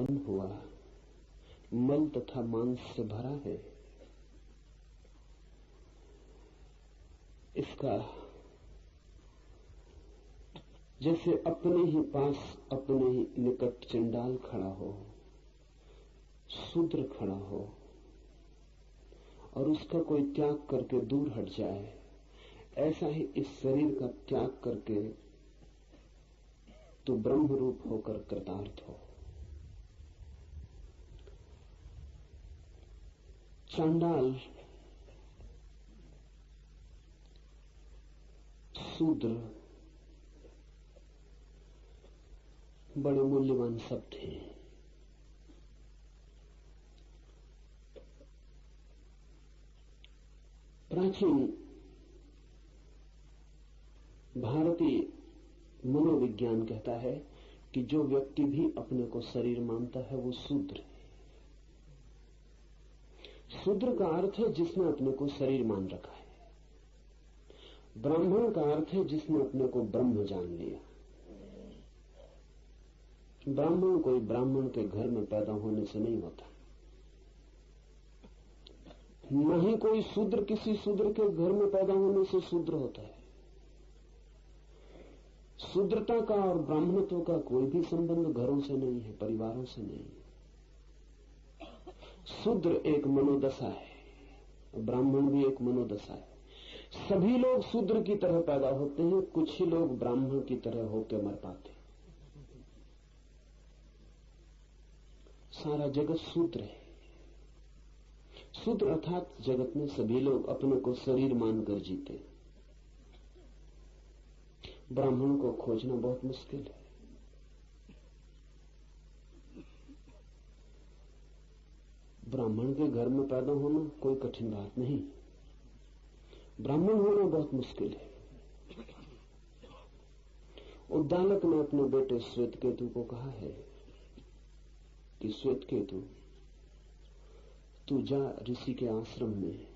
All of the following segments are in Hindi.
उत्पन्न हुआ मल तथा मांस से भरा है। इसका जैसे अपने ही पास अपने ही निकट चंडाल खड़ा हो, शूद्र खड़ा हो और उसका कोई त्याग करके दूर हट जाए, ऐसा ही इस शरीर का त्याग करके तो ब्रह्म रूप होकर कृतार्थ हो। चंडाल, शूद्र बड़े मूल्यवान शब्द हैं। प्राचीन भारतीय मनोविज्ञान कहता है कि जो व्यक्ति भी अपने को शरीर मानता है वो शूद्र है। शूद्र का अर्थ है जिसने अपने को शरीर मान रखा है। ब्राह्मण का अर्थ है जिसने अपने को ब्रह्म जान लिया। ब्राह्मण कोई ब्राह्मण के घर में पैदा होने से नहीं होता, न ही कोई शूद्र किसी शूद्र के घर में पैदा होने से शूद्र होता है। शूद्रता का और ब्राह्मणत्व का कोई भी संबंध घरों से नहीं है, परिवारों से नहीं। शूद्र एक मनोदशा है, ब्राह्मण भी एक मनोदशा है। सभी लोग शूद्र की तरह पैदा होते हैं, कुछ ही लोग ब्राह्मण की तरह होकर मर पाते हैं। सारा जगत शूद्र है। शूद्र अर्थात जगत में सभी लोग अपने को शरीर मानकर जीते। ब्राह्मण को खोजना बहुत मुश्किल है। ब्राह्मण के घर में पैदा होना कोई कठिन बात नहीं, ब्राह्मण होना बहुत मुश्किल है। उद्दालक ने अपने बेटे श्वेतकेतु को कहा है कि श्वेतकेतु, तू जा ऋषि के आश्रम में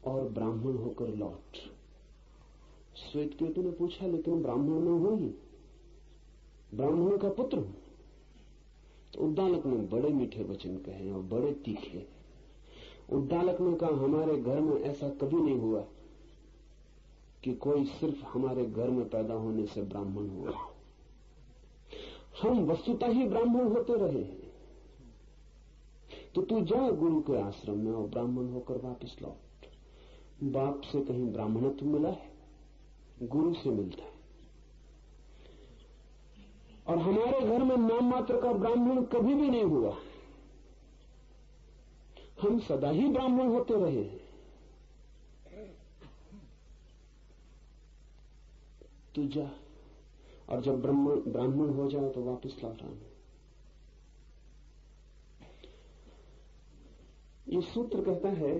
और ब्राह्मण होकर लौट। श्वेतकेतु ने पूछा, लेकिन ब्राह्मण में हूं ही, ब्राह्मण का पुत्र हूं। तो उद्दालक ने बड़े मीठे वचन कहे और बड़े तीखे। उद्दालक ने कहा, हमारे घर में ऐसा कभी नहीं हुआ कि कोई सिर्फ हमारे घर में पैदा होने से ब्राह्मण हुआ। हम वस्तुतः ही ब्राह्मण होते रहे हैं। तो तू जा गुरु के आश्रम में और ब्राह्मण होकर वापस लौट। बाप से कहीं ब्राह्मणत्व मिला है? गुरु से मिलता है। और हमारे घर में नाम मात्र का ब्राह्मण कभी भी नहीं हुआ। हम सदा ही ब्राह्मण होते रहे हैं। तू जा और जब ब्राह्मण हो जाए तो वापस लौट आना। ये सूत्र कहता है,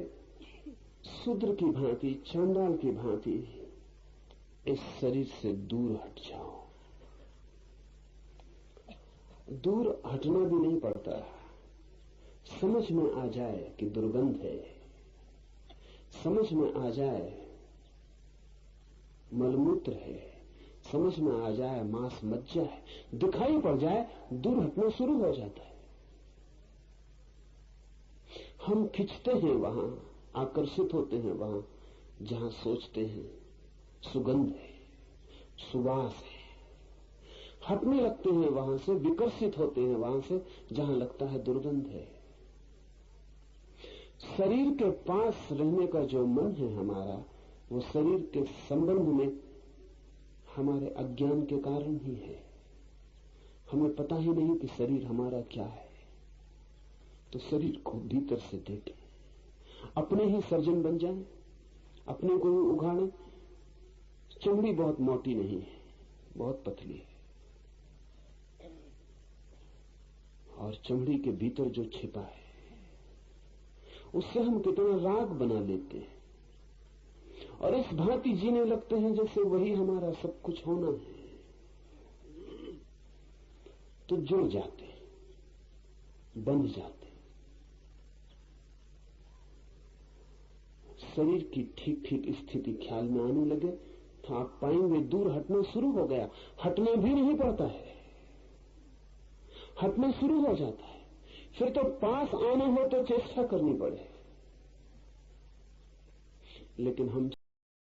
शूद्र की भांति, चांडाल की भांति इस शरीर से दूर हट जाओ। दूर हटना भी नहीं पड़ता, समझ में आ जाए कि दुर्गंध है, समझ में आ जाए मलमूत्र है, समझ में आ जाए मांस मज्जा है, दिखाई पड़ जाए, दूर हटना शुरू हो जाता है। हम खिंचते हैं वहां, आकर्षित होते हैं वहां जहां सोचते हैं सुगंध है, सुवास है। हटने लगते हैं वहां से, विकर्षित होते हैं वहां से जहां लगता है दुर्गंध है। शरीर के पास रहने का जो मन है हमारा, वो शरीर के संबंध में हमारे अज्ञान के कारण ही है। हमें पता ही नहीं कि शरीर हमारा क्या है। तो शरीर को भीतर से देखें, अपने ही सर्जन बन जाएं, अपने को ही उघाड़ें। चमड़ी बहुत मोटी नहीं है, बहुत पतली है, और चमड़ी के भीतर जो छिपा है उससे हम कितना राग बना लेते हैं और इस भांति जीने लगते हैं जैसे वही हमारा सब कुछ होना है। तो जुड़ जाते, बंध जाते। शरीर की ठीक ठीक स्थिति ख्याल में आने लगे तो आप पाएंगे दूर हटना शुरू हो गया। हटना भी नहीं पड़ता है, हटना शुरू हो जाता है। फिर तो पास आना हो तो चेष्टा करनी पड़े। लेकिन हम